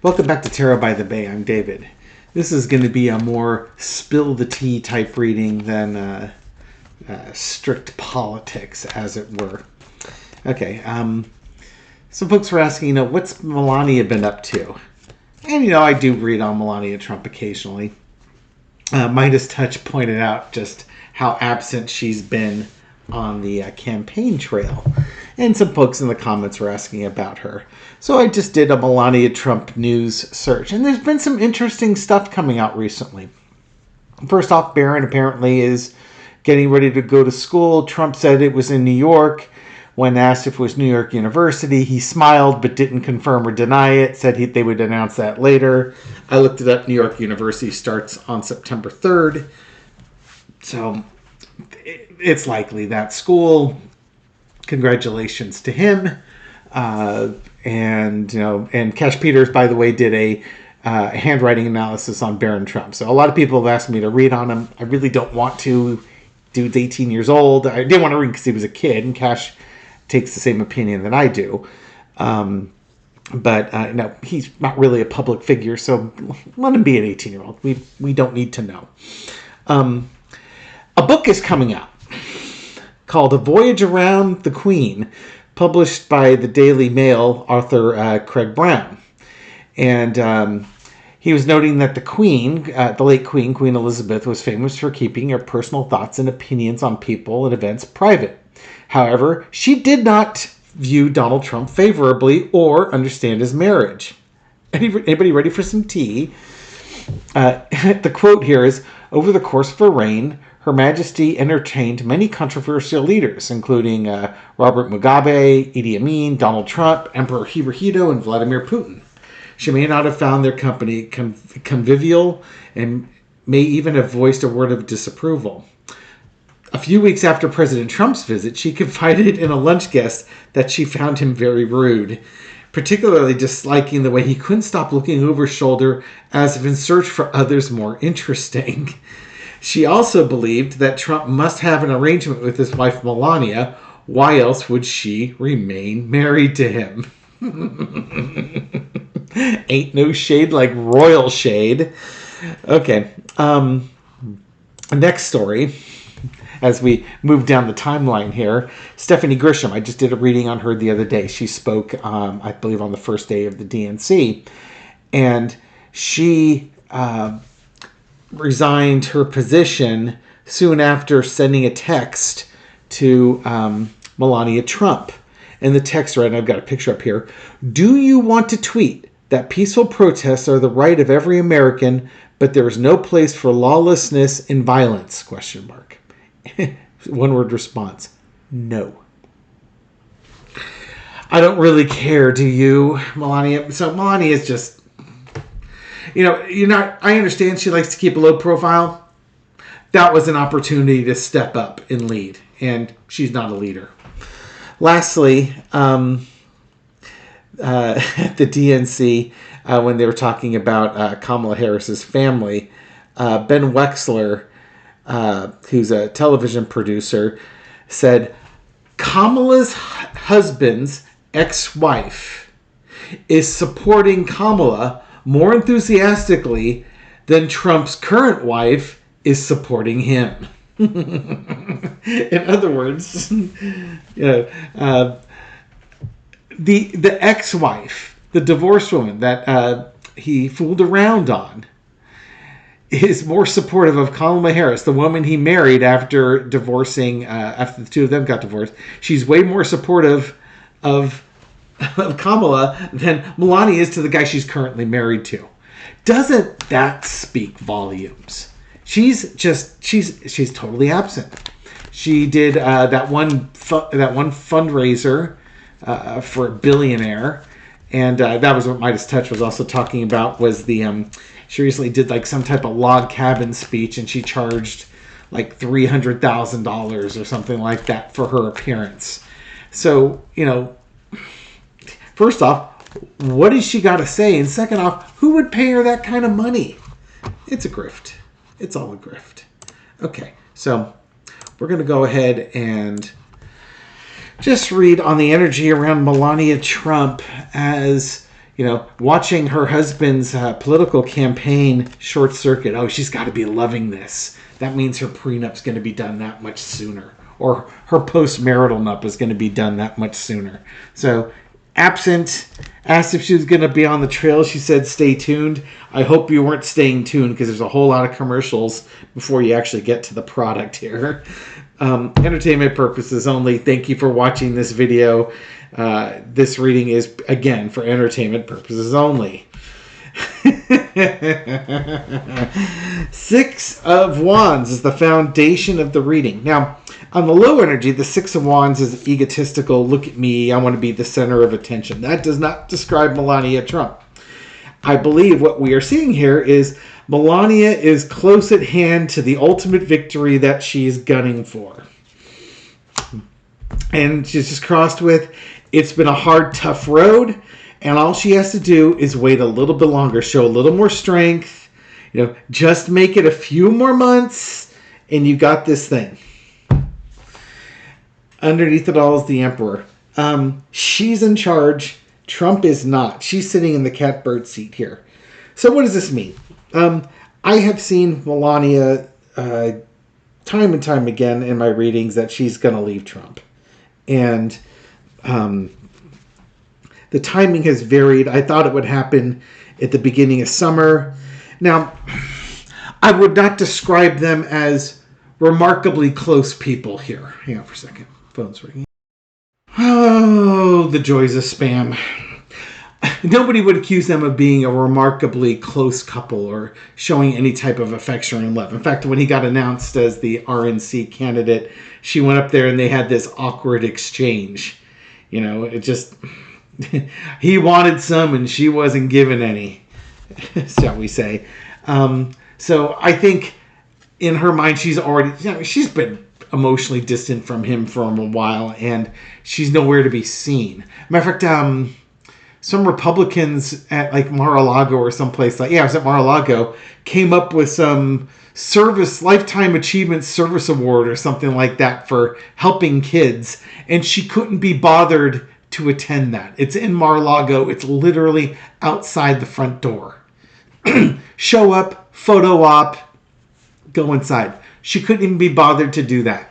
Welcome back to Tarot by the Bay. I'm David. This is going to be a more spill the tea type reading than strict politics, as it were. Okay, some folks were asking, what's Melania been up to? And, I do read on Melania Trump occasionally. Midas Touch pointed out just how absent she's been on the campaign trail. And some folks in the comments were asking about her. So I just did a Melania Trump news search. And there's been some interesting stuff coming out recently. First off, Barron apparently is getting ready to go to school. Trump said it was in New York. When asked if it was New York University, he smiled but didn't confirm or deny it. Said they would announce that later. I looked it up. New York University starts on September 3rd. So it's likely that school. Congratulations to him. And Cash Peters, by the way, did a handwriting analysis on Barron Trump. So a lot of people have asked me to read on him. I really don't want to. Dude's 18 years old. I didn't want to read because he was a kid, and Cash takes the same opinion that I do. But no, he's not really a public figure, so let him be an 18-year-old. We don't need to know. A book is coming out called A Voyage Around the Queen, published by the Daily Mail, author Craig Brown. And he was noting that the Queen, the late Queen Elizabeth, was famous for keeping her personal thoughts and opinions on people and events private. However, she did not view Donald Trump favorably or understand his marriage. Anybody ready for some tea? The quote here is, over the course of her reign, Her Majesty entertained many controversial leaders, including Robert Mugabe, Idi Amin, Donald Trump, Emperor Hirohito, and Vladimir Putin. She may not have found their company convivial and may even have voiced a word of disapproval. A few weeks after President Trump's visit, she confided in a lunch guest that she found him very rude, particularly disliking the way he couldn't stop looking over his shoulder as if in search for others more interesting. She also believed that Trump must have an arrangement with his wife Melania. Why else would she remain married to him? Ain't no shade like royal shade. Okay. Next story. As we move down the timeline here, Stephanie Grisham, I just did a reading on her the other day. She spoke, I believe, on the first day of the DNC. And she resigned her position soon after sending a text to Melania Trump. And the text read, and I've got a picture up here, "Do you want to tweet that peaceful protests are the right of every American, but there is no place for lawlessness and violence? Question mark." One-word response, no. I don't really care, do you, Melania? So Melania is just, I understand she likes to keep a low profile. That was an opportunity to step up and lead, and she's not a leader. Lastly, at the DNC, when they were talking about Kamala Harris's family, Ben Wexler, who's a television producer, said Kamala's husband's ex-wife is supporting Kamala more enthusiastically than Trump's current wife is supporting him. In other words, the ex-wife, the divorced woman that he fooled around on, is more supportive of Kamala Harris, the woman he married after divorcing, after the two of them got divorced. She's way more supportive of Kamala than Melania is to the guy she's currently married to. Doesn't that speak volumes? She's totally absent. She did that one fundraiser for a billionaire, and that was what Midas Touch was also talking about. Was the she recently did like some type of log cabin speech, and she charged like $300,000 or something like that for her appearance. So first off, what has she got to say? And second off, who would pay her that kind of money? It's a grift. It's all a grift. Okay, so we're going to go ahead and just read on the energy around Melania Trump as watching her husband's political campaign short circuit. Oh, she's got to be loving this. That means her prenup's going to be done that much sooner. Or her post-marital nup is going to be done that much sooner. So, asked if she was going to be on the trail. She said, stay tuned. I hope you weren't staying tuned because there's a whole lot of commercials before you actually get to the product here. Entertainment purposes only. Thank you for watching this video. This reading is, again, for entertainment purposes only. Six of Wands is the foundation of the reading. Now, on the low energy, the Six of Wands is egotistical. Look at me. I want to be the center of attention. That does not describe Melania Trump. I believe what we are seeing here is Melania is close at hand to the ultimate victory that she's gunning for. And she's just crossed with, it's been a hard, tough road, and all she has to do is wait a little bit longer, show a little more strength, just make it a few more months, and you got this thing. Underneath it all is the Emperor. She's in charge. Trump is not. She's sitting in the catbird seat here. So what does this mean? I have seen Melania time and time again in my readings that she's going to leave Trump. And the timing has varied. I thought it would happen at the beginning of summer. Now, I would not describe them as remarkably close people here. Hang on for a second. Phone's ringing. Oh, the joys of spam. Nobody would accuse them of being a remarkably close couple or showing any type of affection and love. In fact, when he got announced as the RNC candidate, she went up there and they had this awkward exchange. It just... he wanted some and she wasn't given any, shall we say. So I think in her mind, she's already... she's been emotionally distant from him for a while and she's nowhere to be seen. Matter of fact, some Republicans at like Mar-a-Lago or someplace it was at Mar-a-Lago, came up with some lifetime achievement service award or something like that for helping kids, and she couldn't be bothered to attend that. It's in Mar-a-Lago. It's literally outside the front door. Show up, photo op, go inside. She couldn't even be bothered to do that.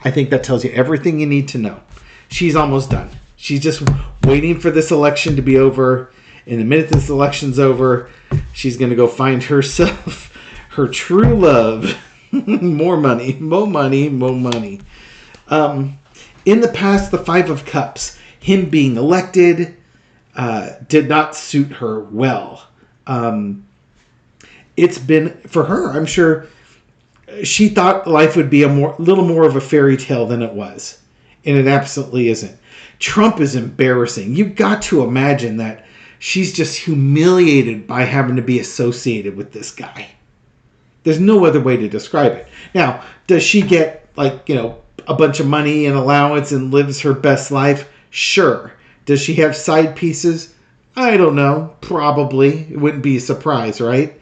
I think that tells you everything you need to know. She's almost done. She's just waiting for this election to be over. And the minute this election's over, she's going to go find herself her true love. More money, more money, more money. In the past, the Five of Cups, him being elected, did not suit her well. It's been, for her, I'm sure, she thought life would be little more of a fairy tale than it was. And it absolutely isn't. Trump is embarrassing. You've got to imagine that she's just humiliated by having to be associated with this guy. There's no other way to describe it. Now, does she get, a bunch of money and allowance and lives her best life? Sure. Does she have side pieces? I don't know. Probably. It wouldn't be a surprise, right?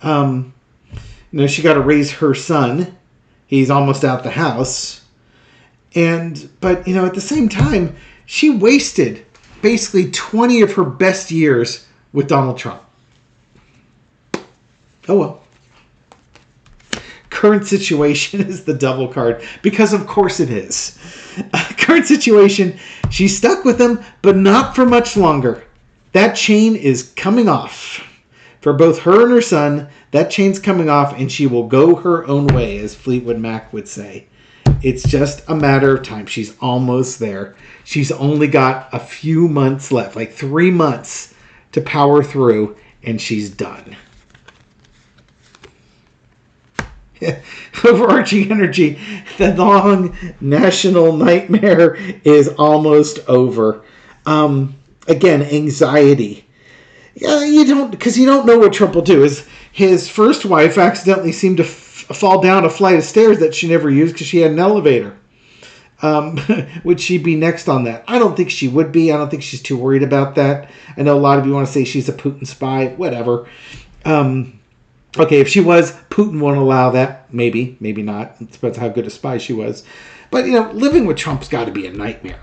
She got to raise her son. He's almost out the house. But at the same time, she wasted basically 20 of her best years with Donald Trump. Oh well. Current situation is the Devil card, because of course it is. Current situation, she's stuck with him, but not for much longer. That chain is coming off. For both her and her son, that chain's coming off, and she will go her own way, as Fleetwood Mac would say. It's just a matter of time. She's almost there. She's only got a few months left, like 3 months to power through, and she's done. Overarching energy, the long national nightmare is almost over. Again, anxiety. Yeah, you don't know what Trump will do. His first wife accidentally seemed to fall down a flight of stairs that she never used because she had an elevator. Would she be next on that? I don't think she would be. I don't think she's too worried about that. I know a lot of you want to say she's a Putin spy. Whatever. Okay, if she was, Putin won't allow that. Maybe, maybe not. It depends how good a spy she was. But, living with Trump's got to be a nightmare.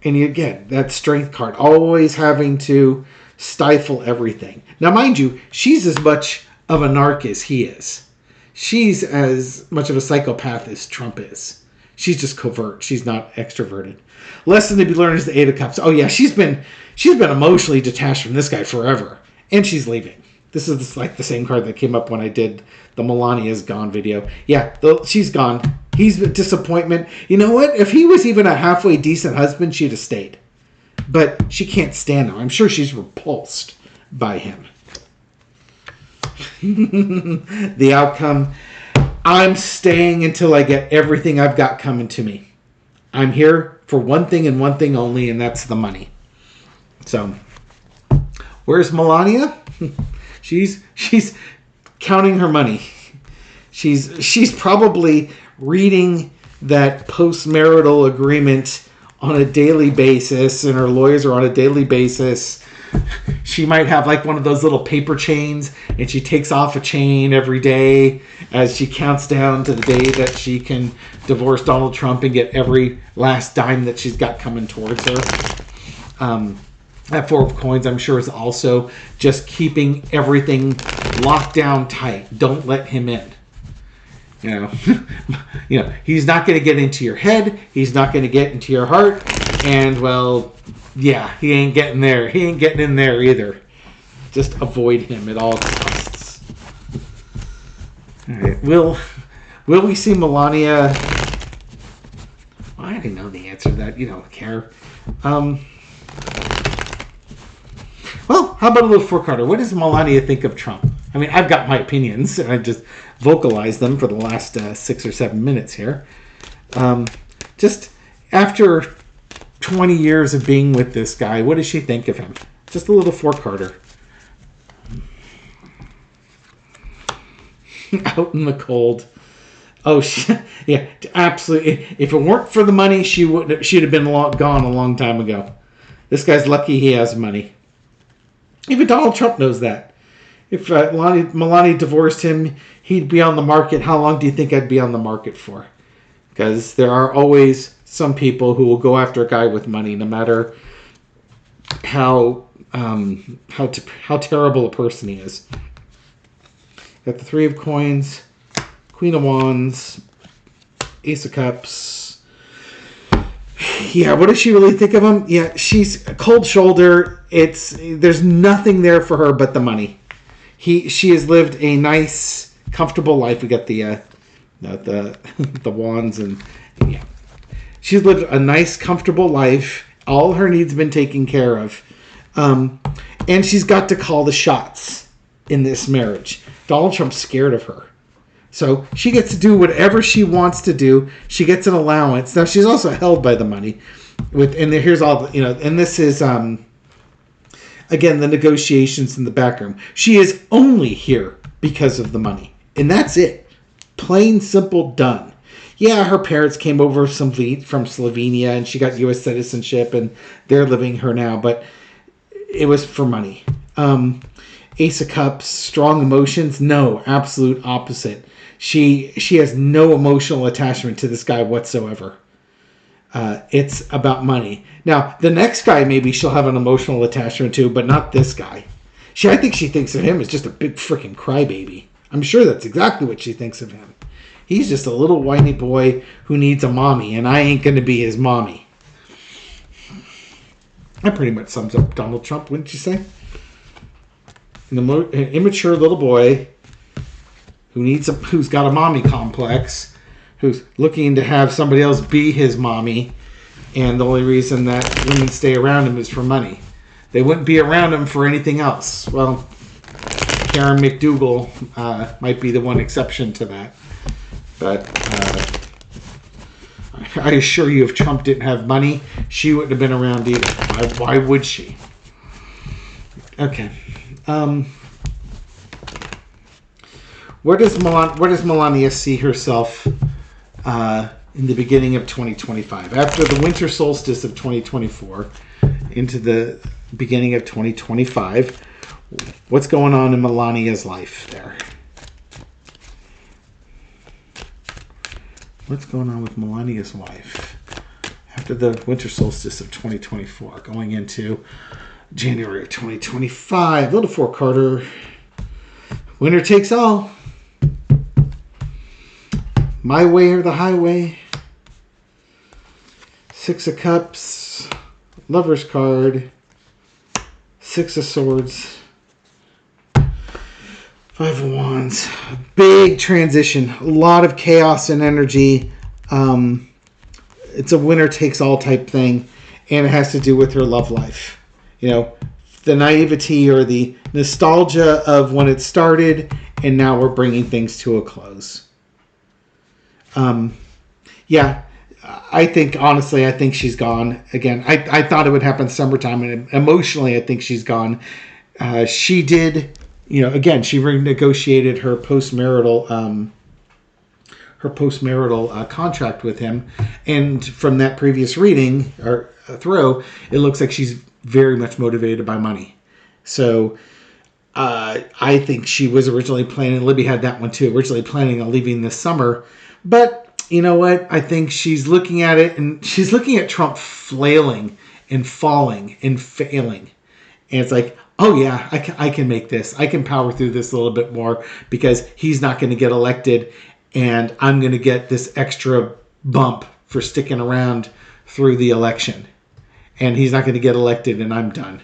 And again, that strength card, always having to stifle everything. Now, mind you, she's as much of a narc as he is. She's as much of a psychopath as Trump is. She's just covert. She's not extroverted. Lesson to be learned is the Eight of Cups. Oh yeah, she's been emotionally detached from this guy forever, and she's leaving. This is like the same card that came up when I did the Melania's gone video. Yeah, she's gone. He's a disappointment. You know what? If he was even a halfway decent husband, she'd have stayed. But she can't stand him. I'm sure she's repulsed by him. The outcome, I'm staying until I get everything I've got coming to me. I'm here for one thing and one thing only, and that's the money. So, where's Melania? She's counting her money. She's probably reading that post-marital agreement on a daily basis, and her lawyers are on a daily basis. She might have like one of those little paper chains, and she takes off a chain every day as she counts down to the day that she can divorce Donald Trump and get every last dime that she's got coming towards her. That Four of Coins, I'm sure, is also just keeping everything locked down tight. Don't let him in. You know, he's not going to get into your head. He's not going to get into your heart. And, well, yeah, he ain't getting there. He ain't getting in there either. Just avoid him at all costs. All right. Will we see Melania? Well, I already know the answer to that. You don't care. Well, how about a little four-carder? What does Melania think of Trump? I mean, I've got my opinions, and I just vocalized them for the last 6 or 7 minutes here. Just after 20 years of being with this guy, what does she think of him? Just a little four-carder. Out in the cold. Oh, yeah, absolutely. If it weren't for the money, she'd have been gone a long time ago. This guy's lucky he has money. Even Donald Trump knows that. If Melania divorced him, he'd be on the market. How long do you think I'd be on the market for? Because there are always some people who will go after a guy with money, no matter how terrible a person he is. Got the Three of Coins, Queen of Wands, Ace of Cups. Yeah, what does she really think of him? Yeah, she's a cold shoulder. There's nothing there for her but the money. She has lived a nice, comfortable life. We got the wands, and yeah, she's lived a nice, comfortable life. All her needs have been taken care of, and she's got to call the shots in this marriage. Donald Trump's scared of her. So she gets to do whatever she wants to do. She gets an allowance. Now she's also held by the money. Here's all and this is again the negotiations in the back room. She is only here because of the money, and that's it. Plain simple, done. Yeah, her parents came over from Slovenia, and she got U.S. citizenship, and they're living her now. But it was for money. Ace of Cups, strong emotions. No, absolute opposite. She has no emotional attachment to this guy whatsoever. It's about money. Now, the next guy maybe she'll have an emotional attachment to, but not this guy. I think she thinks of him as just a big freaking crybaby. I'm sure that's exactly what she thinks of him. He's just a little whiny boy who needs a mommy, and I ain't going to be his mommy. That pretty much sums up Donald Trump, wouldn't you say? An immature little boy who's got a mommy complex, who's looking to have somebody else be his mommy, and the only reason that women stay around him is for money. They wouldn't be around him for anything else. Well, Karen McDougal might be the one exception to that. But I assure you, if Trump didn't have money, she wouldn't have been around either. Why would she? Okay. Where does Melania see herself in the beginning of 2025? After the winter solstice of 2024 into the beginning of 2025, what's going on in Melania's life there? What's going on with Melania's life after the winter solstice of 2024 going into January of 2025. Little four Carter. Winner takes all. My way or the highway. Six of Cups. Lover's card. Six of Swords. Five of Wands. Big transition. A lot of chaos and energy. It's a winner takes all type thing. And it has to do with her love life. You know, the naivety or the nostalgia of when it started. And now we're bringing things to a close. Yeah. I think, honestly, I think she's gone. Again, I thought it would happen summertime. And emotionally, I think she's gone. She did... You know, again, she renegotiated her postmarital contract with him, and from that previous reading or throw, it looks like she's very much motivated by money. So, I think she was originally planning. Libby had that one too. Originally planning on leaving this summer, but you know what? I think she's looking at it, and she's looking at Trump flailing and falling and failing, and it's like, oh yeah, I can make this. I can power through this a little bit more because he's not going to get elected and I'm going to get this extra bump for sticking around through the election. And he's not going to get elected and I'm done.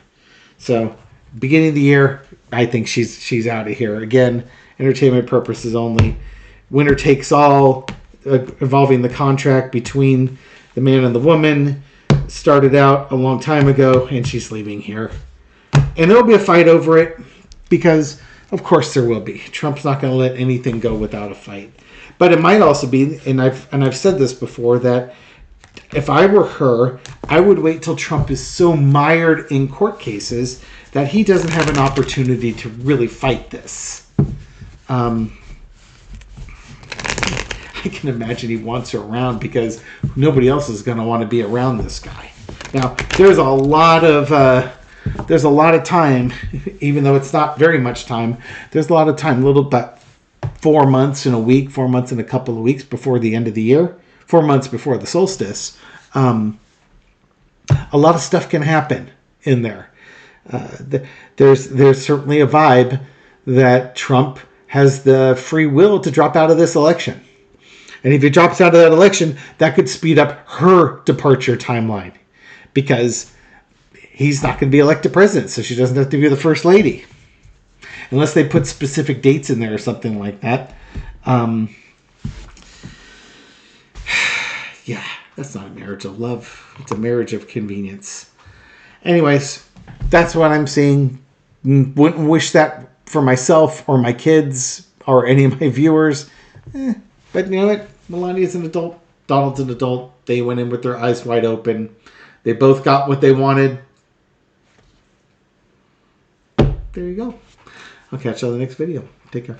So, beginning of the year, I think she's out of here. Again, entertainment purposes only. Winner takes all, involving the contract between the man and the woman. Started out a long time ago and she's leaving here. And there'll be a fight over it because, of course, there will be. Trump's not going to let anything go without a fight. But it might also be, and I've said this before, that if I were her, I would wait till Trump is so mired in court cases that he doesn't have an opportunity to really fight this. I can imagine he wants her around because nobody else is going to want to be around this guy. Now, there's a lot of time, even though it's not very much time. There's a lot of time, little about 4 months and a week, 4 months and a couple of weeks before the end of the year, 4 months before the solstice. A lot of stuff can happen in there. There's certainly a vibe that Trump has the free will to drop out of this election. And if he drops out of that election, that could speed up her departure timeline because he's not going to be elected president, so she doesn't have to be the first lady. Unless they put specific dates in there or something like that. Yeah, that's not a marriage of love. It's a marriage of convenience. Anyways, that's what I'm seeing. Wouldn't wish that for myself or my kids or any of my viewers. But you know what? Melania's an adult. Donald's an adult. They went in with their eyes wide open. They both got what they wanted. There you go. I'll catch you on the next video. Take care.